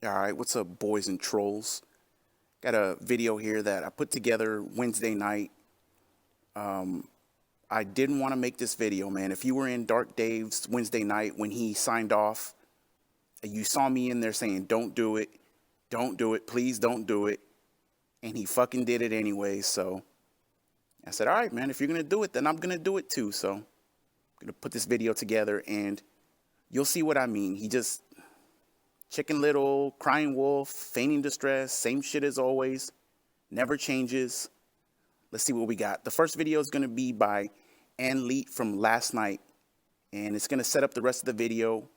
Alright, what's up, boys and trolls? Got a video here that I put together Wednesday night. I didn't want to make this video, man. If you were in Dark Dave's Wednesday night when he signed off, you saw me in there saying, don't do it, please don't do it. And he fucking did it anyway, so I said, all right, man, if you're going to do it, then I'm going to do it too. So I'm going to put this video together and you'll see what I mean. He just... Chicken Little, crying wolf, feigning distress, same shit as always, never changes. Let's see what we got. The first video is going to be by Ann Leet from last night, and it's going to set up the rest of the video,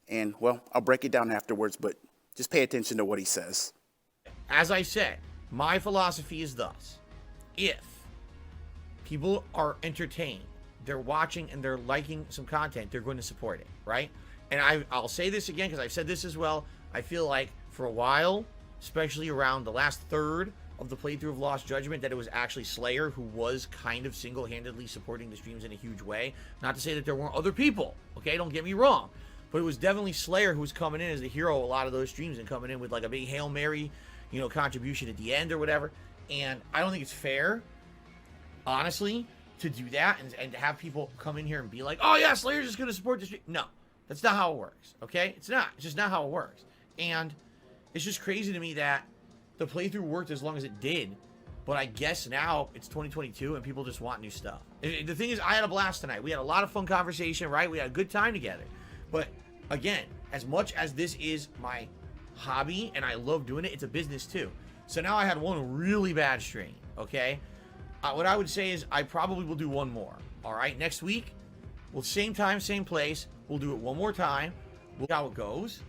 and, well, I'll break it down afterwards, but just pay attention to what he says. As I said, my philosophy is thus. If people are entertained, they're watching and they're liking some content, they're going to support it, right? And I'll say this again because I've said this as well. I feel like for a while, especially around the last third of the playthrough of Lost Judgment, that it was actually Slayer who was kind of single-handedly supporting the streams in a huge way. Not to say that there weren't other people, okay? Don't get me wrong. But it was definitely Slayer who was coming in as the hero of a lot of those streams and coming in with like a big Hail Mary, contribution at the end or whatever. And I don't think it's fair, honestly, to do that and to have people come in here and be like, oh yeah, Slayer's just going to support the stream. No. That's not how it works, okay? It's not. It's just not how it works. And it's just crazy to me that the playthrough worked as long as it did. But I guess now it's 2022 and people just want new stuff. The thing is, I had a blast tonight. We had a lot of fun conversation, right? We had a good time together. But again, as much as this is my hobby and I love doing it, it's a business too. So now I had one really bad stream, okay? What I would say is I probably will do one more, all right? Next week, well, same time, same place. We'll do it one more time. We'll see how it goes.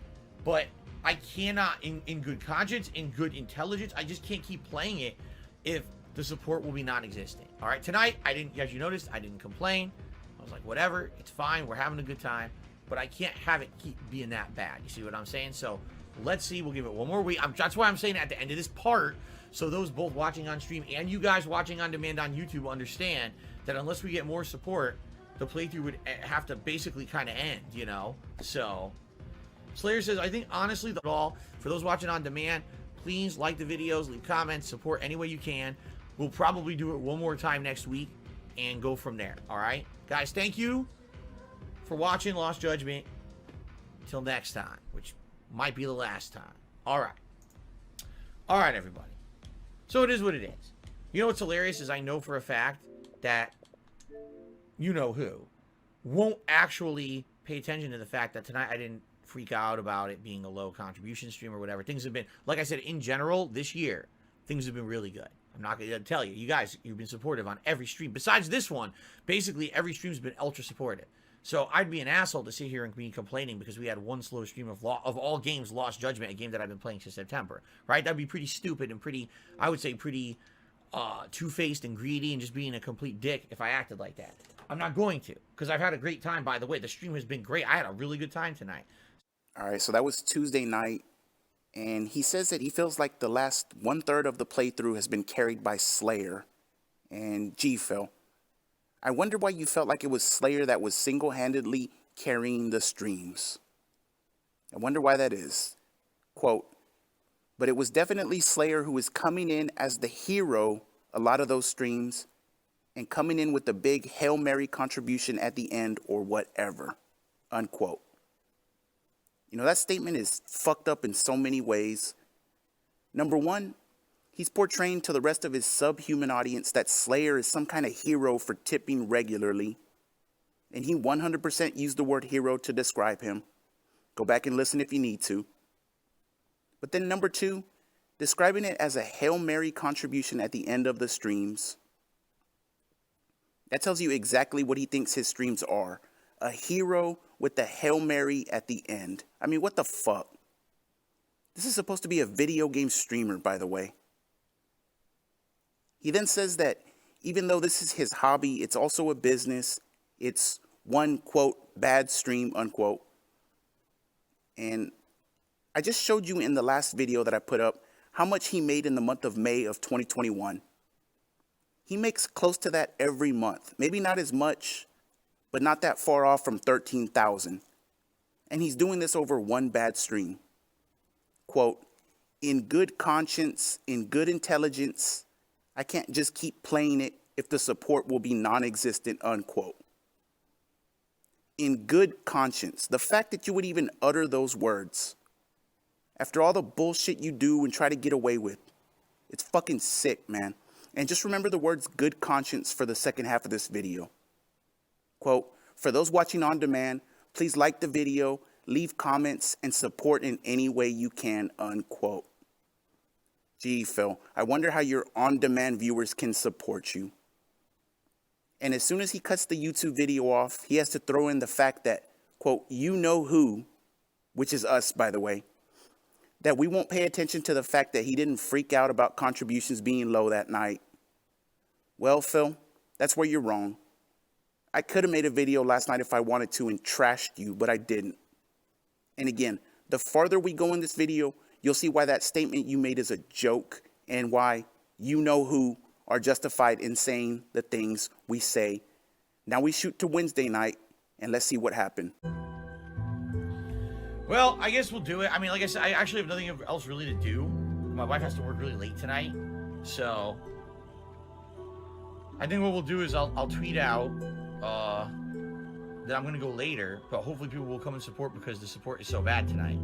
But I cannot, in good conscience, in good intelligence, I just can't keep playing it if the support will be non-existent. All right, tonight, as you noticed, I didn't complain. I was like, whatever, it's fine. We're having a good time. But I can't have it keep being that bad. You see what I'm saying? So let's see. We'll give it one more week. That's why I'm saying at the end of this part, so those both watching on stream and you guys watching on demand on YouTube understand that unless we get more support, the playthrough would have to basically kind of end, So, Slayer says, I think honestly, for those watching on demand, please like the videos, leave comments, support any way you can. We'll probably do it one more time next week and go from there. All right, guys, thank you for watching Lost Judgment. Till next time, which might be the last time. All right, everybody. So it is what it is. You know what's hilarious is I know for a fact that you know who won't actually pay attention to the fact that tonight I didn't freak out about it being a low contribution stream or whatever. Things have been, like I said, in general, this year, things have been really good. I'm not going to tell you. You guys, you've been supportive on every stream. Besides this one, basically every stream's been ultra supportive. So I'd be an asshole to sit here and be complaining because we had one slow stream of all games Lost Judgment, a game that I've been playing since September, right? That'd be pretty stupid and pretty, I would say pretty two-faced and greedy and just being a complete dick if I acted like that. I'm not going to, because I've had a great time, by the way. The stream has been great. I had a really good time tonight. All right, so that was Tuesday night, and he says that he feels like the last one-third of the playthrough has been carried by Slayer. And gee, Phil, I wonder why you felt like it was Slayer that was single-handedly carrying the streams. I wonder why that is. Quote, but it was definitely Slayer who was coming in as the hero a lot of those streams, and coming in with the big Hail Mary contribution at the end or whatever, unquote. That statement is fucked up in so many ways. Number one, he's portraying to the rest of his subhuman audience that Slayer is some kind of hero for tipping regularly. And he 100% used the word hero to describe him. Go back and listen if you need to. But then number two, describing it as a Hail Mary contribution at the end of the streams. That tells you exactly what he thinks his streams are. A hero with the Hail Mary at the end. I mean, what the fuck? This is supposed to be a video game streamer, by the way. He then says that even though this is his hobby, it's also a business. It's one, quote, bad stream, unquote. And I just showed you in the last video that I put up how much he made in the month of May of 2021. He makes close to that every month. Maybe not as much, but not that far off from 13,000. And he's doing this over one bad stream. quote, in good conscience, in good intelligence, I can't just keep playing it if the support will be non-existent, unquote. In good conscience, the fact that you would even utter those words after all the bullshit you do and try to get away with, it's fucking sick, man. And just remember the words good conscience for the second half of this video. Quote, for those watching on demand, please like the video, leave comments, and support in any way you can, unquote. Gee, Phil, I wonder how your on-demand viewers can support you. And as soon as he cuts the YouTube video off, he has to throw in the fact that, quote, you know who, which is us, by the way, that we won't pay attention to the fact that he didn't freak out about contributions being low that night. Well, Phil, that's where you're wrong. I could have made a video last night if I wanted to and trashed you, but I didn't. And again, the farther we go in this video, you'll see why that statement you made is a joke and why you know who are justified in saying the things we say. Now we shoot to Wednesday night and let's see what happened. Well, I guess we'll do it. I mean, like I said, I actually have nothing else really to do. My wife has to work really late tonight, so I think what we'll do is I'll tweet out that I'm going to go later, but hopefully people will come and support because the support is so bad tonight.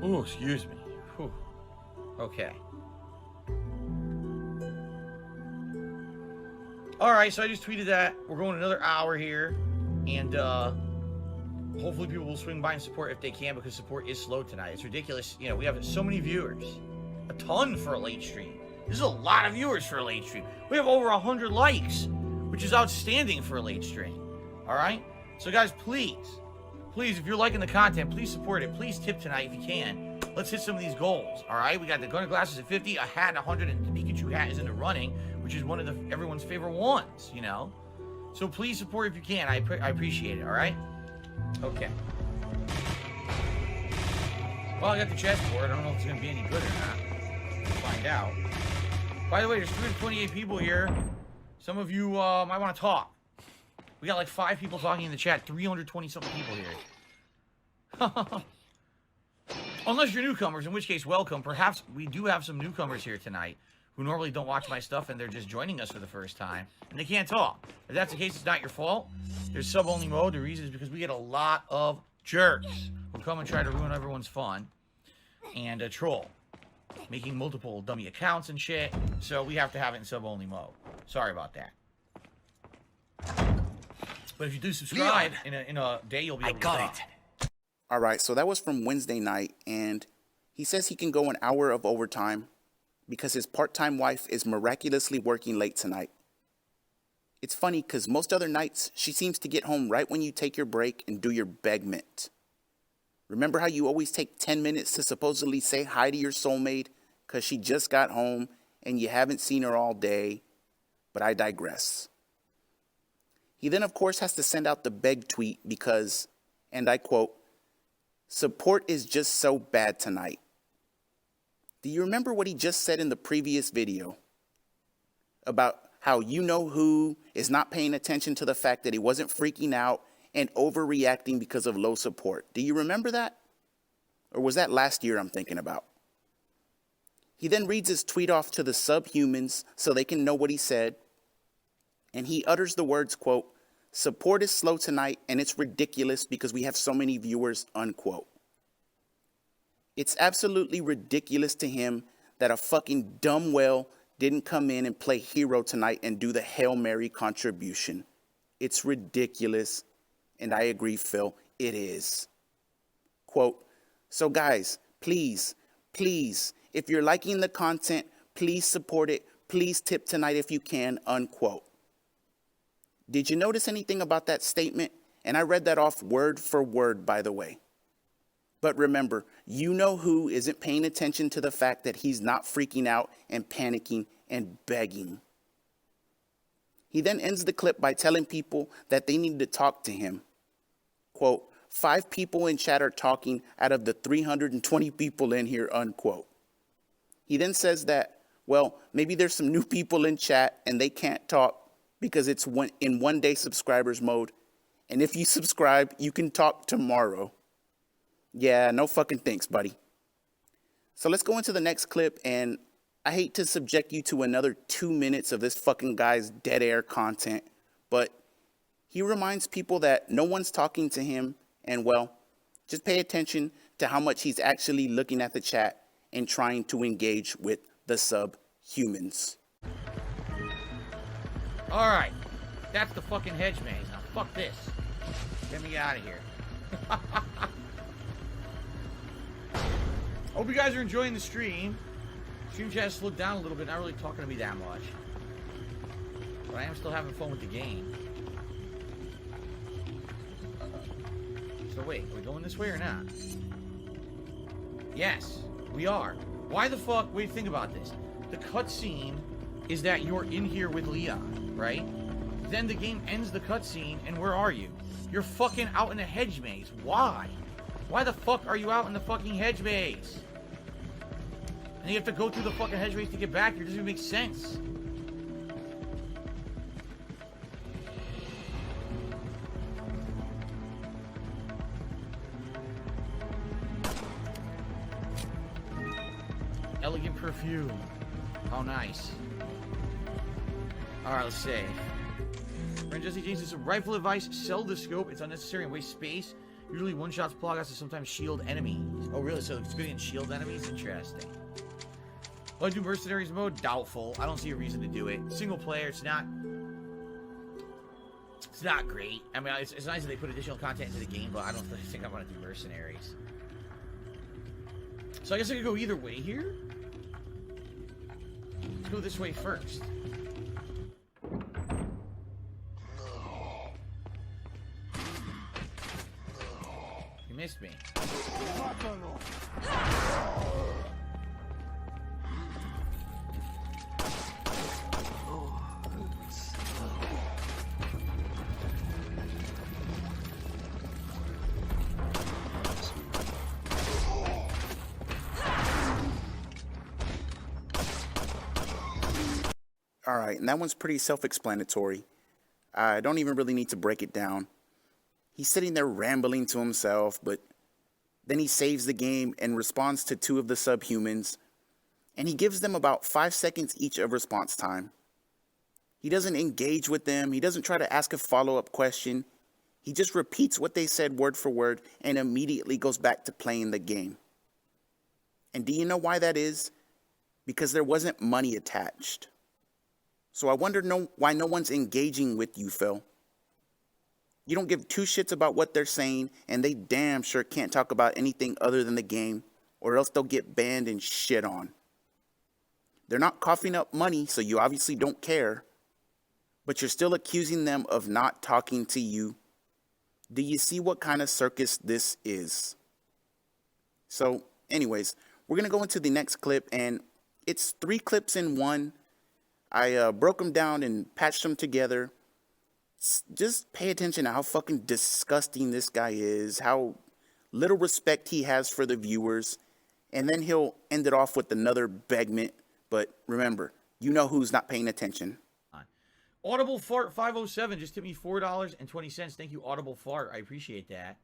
Oh, excuse me. Whew. Okay. All right, so I just tweeted that. We're going another hour here, and hopefully people will swing by and support if they can, because support is slow tonight. It's ridiculous. You know, we have so many viewers. A ton for a late stream. This is a lot of viewers for a late stream. We have over 100 likes, which is outstanding for a late stream. All right? So, guys, please, if you're liking the content, please support it. Please tip tonight if you can. Let's hit some of these goals. All right? We got the Gunner glasses at 50, a hat at 100, and the Pikachu hat is in the running, which is one of everyone's favorite ones, you know? So please support if you can. I appreciate it, all right? Okay. Well, I got the chessboard. I don't know if it's going to be any good or not. We'll find out. By the way, there's 328 people here. Some of you might want to talk. We got like 5 people talking in the chat. 320-something people here. Unless you're newcomers, in which case, welcome. Perhaps we do have some newcomers here tonight who normally don't watch my stuff and they're just joining us for the first time. And they can't talk. If that's the case, it's not your fault. There's sub-only mode. The reason is because we get a lot of jerks who come and try to ruin everyone's fun and troll, making multiple dummy accounts and shit. So we have to have it in sub-only mode. Sorry about that. But if you do subscribe, in a day, you'll be able to talk. All right, so that was from Wednesday night, and he says he can go an hour of overtime because his part-time wife is miraculously working late tonight. It's funny because most other nights, she seems to get home right when you take your break and do your begment. Remember how you always take 10 minutes to supposedly say hi to your soulmate because she just got home and you haven't seen her all day? But I digress. He then, of course, has to send out the beg tweet because, and I quote, support is just so bad tonight. Do you remember what he just said in the previous video about how you know who is not paying attention to the fact that he wasn't freaking out and overreacting because of low support? Do you remember that? Or was that last year I'm thinking about? He then reads his tweet off to the subhumans so they can know what he said. And he utters the words, quote, support is slow tonight and it's ridiculous because we have so many viewers, unquote. It's absolutely ridiculous to him that a fucking dumb whale didn't come in and play hero tonight and do the Hail Mary contribution. It's ridiculous. And I agree, Phil, it is. Quote, so guys, please, if you're liking the content, please support it. Please tip tonight if you can, unquote. Did you notice anything about that statement? And I read that off word for word, by the way. But remember, you know who isn't paying attention to the fact that he's not freaking out and panicking and begging. He then ends the clip by telling people that they need to talk to him. Quote, 5 people in chat are talking out of the 320 people in here, unquote. He then says that, well, maybe there's some new people in chat and they can't talk because it's in 1-day subscribers mode. And if you subscribe, you can talk tomorrow. Yeah, no fucking thanks, buddy. So let's go into the next clip, and I hate to subject you to another 2 minutes of this fucking guy's dead air content, but he reminds people that no one's talking to him, and well, just pay attention to how much he's actually looking at the chat and trying to engage with the subhumans. Alright, that's the fucking hedge maze. Now fuck this. Get me out of here. Hope you guys are enjoying the stream. Stream chat slowed down a little bit, not really talking to me that much. But I am still having fun with the game. So wait, are we going this way or not? Yes, we are. Why the fuck? Wait, think about this. The cutscene is that you're in here with Leon, right? Then the game ends the cutscene, and where are you? You're fucking out in a hedge maze. Why? Why the fuck are you out in the fucking hedge maze? And you have to go through the fucking hedge maze to get back here. It doesn't even make sense. Elegant perfume. How nice. Alright, let's save. Friend Jesse James, some rifle advice. Sell the scope. It's unnecessary and waste space. Usually one-shots progress to sometimes shield enemies. Oh, really? So it's good in shield enemies? Interesting. Will I do mercenaries mode? Doubtful. I don't see a reason to do it. Single player, it's not great. I mean, it's nice that they put additional content into the game, but I don't think I want to do mercenaries. So I guess I could go either way here. Let's go this way first. You missed me. All right, and that one's pretty self-explanatory. I don't even really need to break it down. He's sitting there rambling to himself, but then he saves the game and responds to 2 of the subhumans, and he gives them about 5 seconds each of response time. He doesn't engage with them. He doesn't try to ask a follow-up question. He just repeats what they said word for word and immediately goes back to playing the game. And do you know why that is? Because there wasn't money attached. So I wonder why no one's engaging with you, Phil. You don't give 2 shits about what they're saying, and they damn sure can't talk about anything other than the game, or else they'll get banned and shit on. They're not coughing up money, so you obviously don't care. But you're still accusing them of not talking to you. Do you see what kind of circus this is? So, anyways, we're going to go into the next clip, and it's 3 clips in one. I broke them down and patched them together. Just pay attention to how fucking disgusting this guy is, how little respect he has for the viewers, and then he'll end it off with another begment. But remember, you know who's not paying attention. Audible Fart 507 just tipped me $4.20. Thank you, Audible Fart. I appreciate that.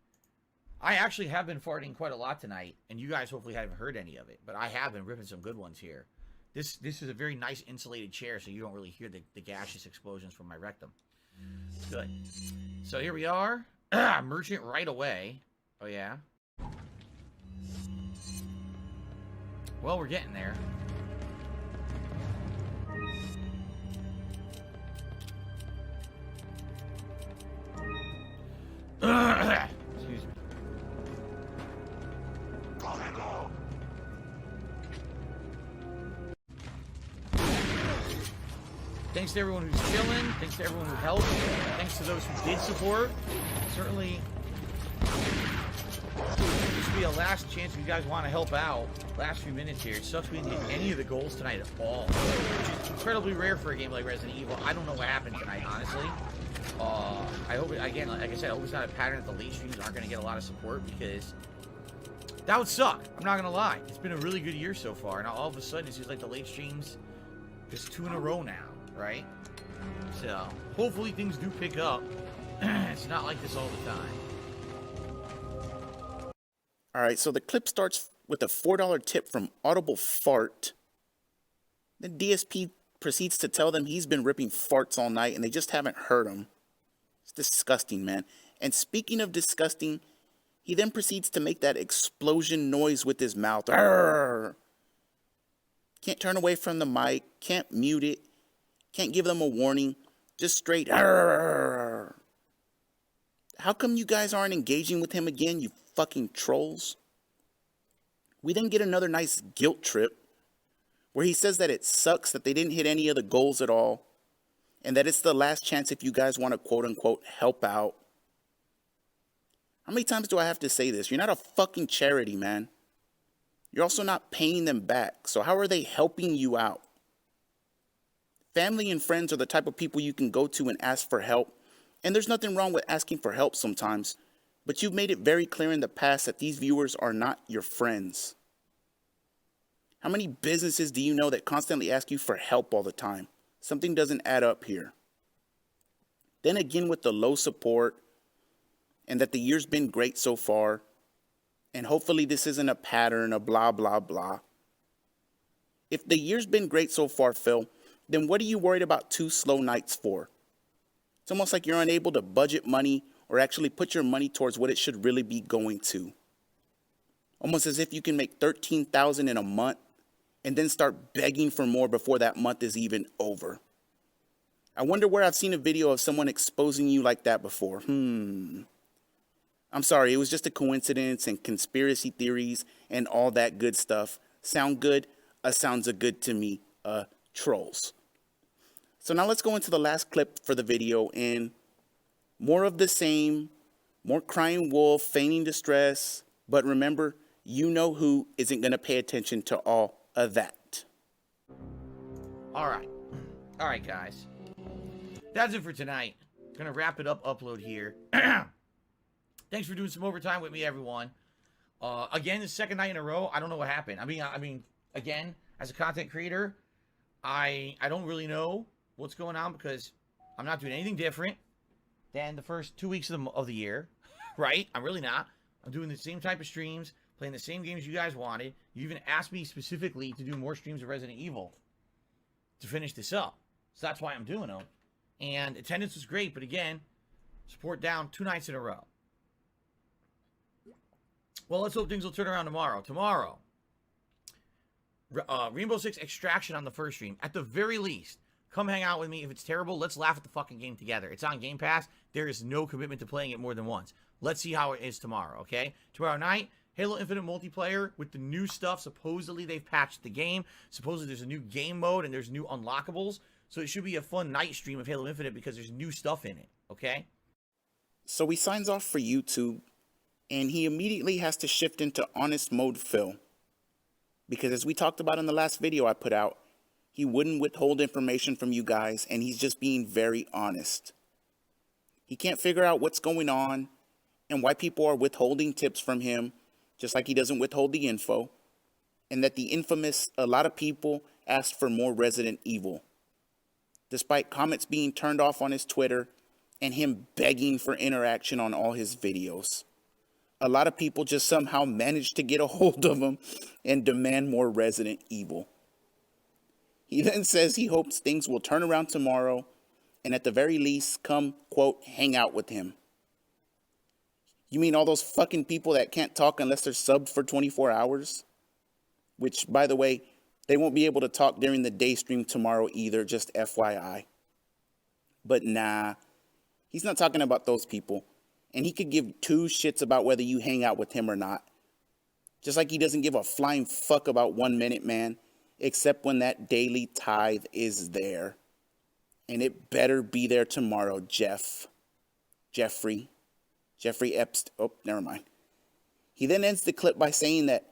I actually have been farting quite a lot tonight, and you guys hopefully haven't heard any of it, but I have been ripping some good ones here. This is a very nice insulated chair, so you don't really hear the gaseous explosions from my rectum. It's good. So here we are. Merchant right away. Oh, yeah. Well, we're getting there. Excuse me. Thanks to everyone who's chilling. Thanks to everyone who helped. Thanks to those who did support. Certainly, this should be a last chance if you guys want to help out. Last few minutes here. It sucks we didn't hit any of the goals tonight at all, which is incredibly rare for a game like Resident Evil. I don't know what happened tonight, honestly. I hope, again, like I said, I hope it's not a pattern that the late streams aren't going to get a lot of support, because that would suck. I'm not going to lie. It's been a really good year so far, and all of a sudden it seems like the late streams just 2 in a row now, right? So hopefully things do pick up. It's not like this all the time. All right, so the clip starts with a $4 tip from Audible Fart. Then DSP proceeds to tell them he's been ripping farts all night and they just haven't heard him. It's disgusting, man. And speaking of disgusting, he then proceeds to make that explosion noise with his mouth. Arrgh! Can't turn away from the mic, can't mute it, can't give them a warning, just straight arrgh. How come you guys aren't engaging with him again, you fucking trolls? We then get another nice guilt trip where he says that it sucks that they didn't hit any of the goals at all, and that it's the last chance if you guys want to quote-unquote help out. How many times do I have to say this? You're not a fucking charity, man. You're also not paying them back, so how are they helping you out? Family and friends are the type of people you can go to and ask for help, and there's nothing wrong with asking for help sometimes, but you've made it very clear in the past that these viewers are not your friends. How many businesses do you know that constantly ask you for help all the time? Something doesn't add up here. Then again with the low support, and that the year's been great so far, and hopefully this isn't a pattern of blah, blah, blah. If the year's been great so far, Phil, then what are you worried about 2 slow nights for? It's almost like you're unable to budget money or actually put your money towards what it should really be going to. Almost as if you can make $13,000 in a month and then start begging for more before that month is even over. I wonder where I've seen a video of someone exposing you like that before. I'm sorry, it was just a coincidence, and conspiracy theories and all that good stuff. Sound good? Sounds good to me. Trolls. So now let's go into the last clip for the video, and more of the same, more crying wolf, feigning distress, but remember, you know who isn't going to pay attention to all of that. All right, guys. That's it for tonight. Gonna wrap it up, upload here. Thanks for doing some overtime with me, everyone. Again, the second night in a row, I don't know what happened. I mean, again, as a content creator, I don't really know what's going on, because I'm not doing anything different than the first 2 weeks of the year, right? I'm really not. I'm doing the same type of streams, playing the same games you guys wanted. You even asked me specifically to do more streams of Resident Evil to finish this up. So that's why I'm doing them. And attendance was great, but again, support down 2 nights in a row. Well, let's hope things will turn around tomorrow. Tomorrow, Rainbow Six Extraction on the first stream. At the very least, come hang out with me. If it's terrible, let's laugh at the fucking game together. It's on Game Pass. There is no commitment to playing it more than once. Let's see how it is tomorrow, okay? Tomorrow night, Halo Infinite multiplayer with the new stuff. Supposedly, they've patched the game. Supposedly, there's a new game mode and there's new unlockables. So it should be a fun night stream of Halo Infinite because there's new stuff in it, okay? So he signs off for YouTube, and he immediately has to shift into honest mode Phil. Because as we talked about in the last video I put out, he wouldn't withhold information from you guys, and he's just being very honest. He can't figure out what's going on and why people are withholding tips from him, just like he doesn't withhold the info, and that the infamous a lot of people asked for more Resident Evil, despite comments being turned off on his Twitter and him begging for interaction on all his videos. A lot of people just somehow managed to get a hold of him and demand more Resident Evil. He then says he hopes things will turn around tomorrow, and at the very least, come, quote, hang out with him. You mean all those fucking people that can't talk unless they're subbed for 24 hours? Which, by the way, they won't be able to talk during the day stream tomorrow either, just FYI. But nah, he's not talking about those people. And he could give 2 shits about whether you hang out with him or not. Just like he doesn't give a flying fuck about 1 Minute Man, except when that daily tithe is there. And it better be there tomorrow, Jeffrey Epstein. Oh, never mind. He then ends the clip by saying that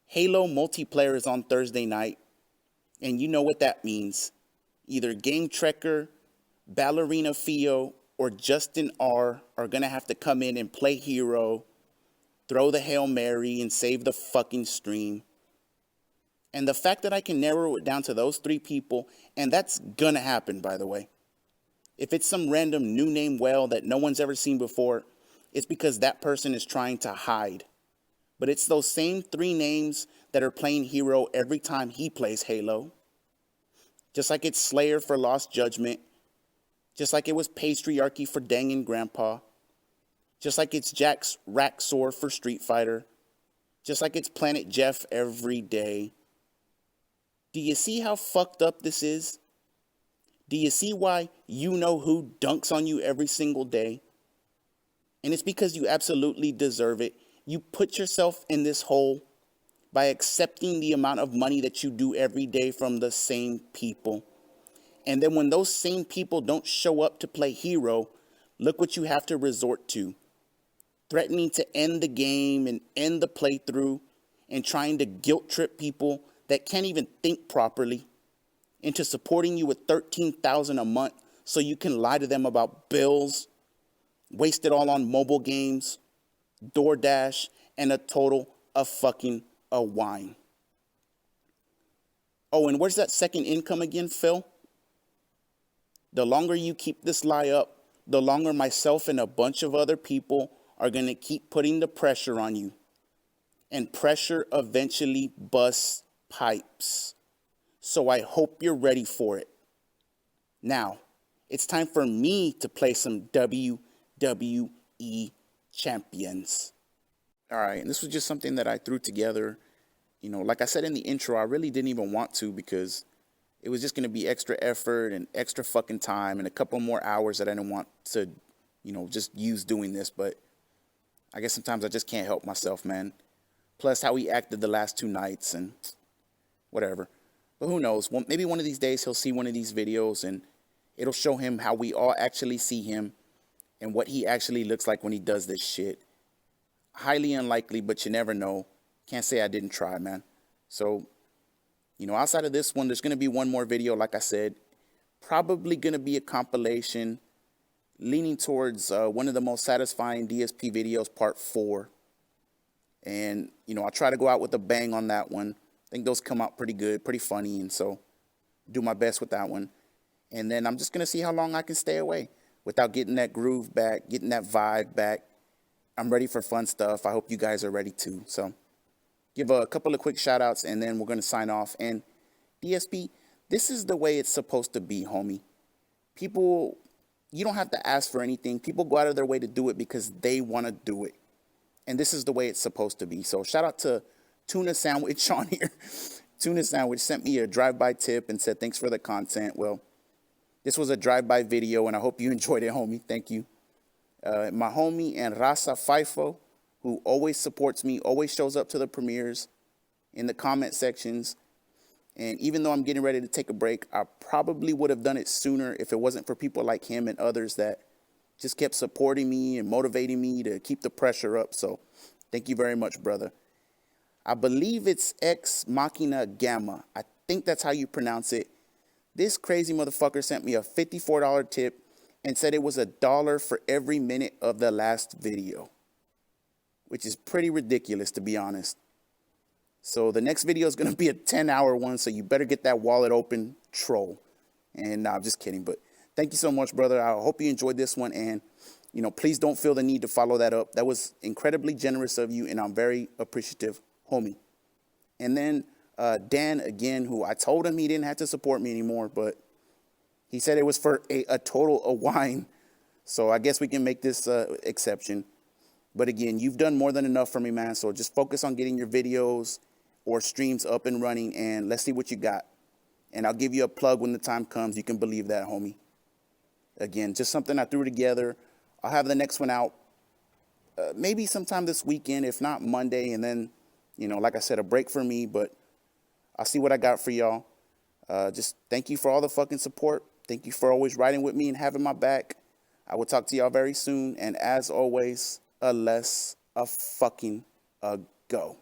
Halo multiplayer is on Thursday night. And you know what that means. Either Game Trekker, Ballerina Fio, or Justin R are going to have to come in and play hero, throw the Hail Mary, and save the fucking stream. And the fact that I can narrow it down to those 3 people, and that's going to happen, by the way. If it's some random new name whale that no one's ever seen before, it's because that person is trying to hide. But it's those same 3 names that are playing hero every time he plays Halo. Just like it's Slayer for Lost Judgment. Just like it was Patriarchy for Dangin' Grandpa. Just like it's Jack's Raxor for Street Fighter. Just like it's Planet Jeff every day. Do you see how fucked up this is? Do you see why you know who dunks on you every single day? And it's because you absolutely deserve it. You put yourself in this hole by accepting the amount of money that you do every day from the same people. And then when those same people don't show up to play hero, look what you have to resort to. Threatening to end the game and end the playthrough and trying to guilt trip people that can't even think properly into supporting you with $13,000 a month so you can lie to them about bills, waste it all on mobile games, DoorDash, and a total of fucking a wine. Oh, and where's that second income again, Phil? The longer you keep this lie up, the longer myself and a bunch of other people are going to keep putting the pressure on you. And pressure eventually busts pipes. So I hope you're ready for it. Now, it's time for me to play some WWE champions. All right, and this was just something that I threw together. You know, like I said in the intro, I really didn't even want to because it was just going to be extra effort and extra fucking time and a couple more hours that I didn't want to, just use doing this. But I guess sometimes I just can't help myself, man. Plus how he acted the last 2 nights and whatever. But who knows? Well, maybe one of these days he'll see one of these videos and it'll show him how we all actually see him and what he actually looks like when he does this shit. Highly unlikely, but you never know. Can't say I didn't try, man. So, outside of this one, there's going to be one more video, like I said. Probably going to be a compilation leaning towards one of the most satisfying DSP videos, part 4. And, I'll try to go out with a bang on that one. I think those come out pretty good, pretty funny, and so do my best with that one. And then I'm just going to see how long I can stay away without getting that groove back, getting that vibe back. I'm ready for fun stuff. I hope you guys are ready too. So give a couple of quick shout outs and then we're going to sign off. And DSP, this is the way it's supposed to be, homie. People, you don't have to ask for anything. People go out of their way to do it because they want to do it. And this is the way it's supposed to be. So shout out to Tuna Sandwich on here. Tuna Sandwich sent me a drive-by tip and said, thanks for the content. Well, this was a drive-by video and I hope you enjoyed it, homie. Thank you. My homie and Raza Fifo, who always supports me, always shows up to the premieres in the comment sections. And even though I'm getting ready to take a break, I probably would have done it sooner if it wasn't for people like him and others that just kept supporting me and motivating me to keep the pressure up. So thank you very much, brother. I believe it's Ex Machina Gamma. I think that's how you pronounce it. This crazy motherfucker sent me a $54 tip and said it was $1 for every minute of the last video, which is pretty ridiculous, to be honest. So the next video is going to be a 10-hour one, so you better get that wallet open, troll. And I'm just kidding, but thank you so much, brother. I hope you enjoyed this one, and, please don't feel the need to follow that up. That was incredibly generous of you, and I'm very appreciative, homie. And then Dan, again, who I told him he didn't have to support me anymore, but he said it was for a total of wine. So I guess we can make this exception. But again, you've done more than enough for me, man. So just focus on getting your videos or streams up and running, and let's see what you got. And I'll give you a plug when the time comes. You can believe that, homie. Again, just something I threw together. I'll have the next one out maybe sometime this weekend, if not Monday. And then, like I said, a break for me. But I'll see what I got for y'all. Just thank you for all the fucking support. Thank you for always riding with me and having my back. I will talk to y'all very soon. And as always, a fucking go.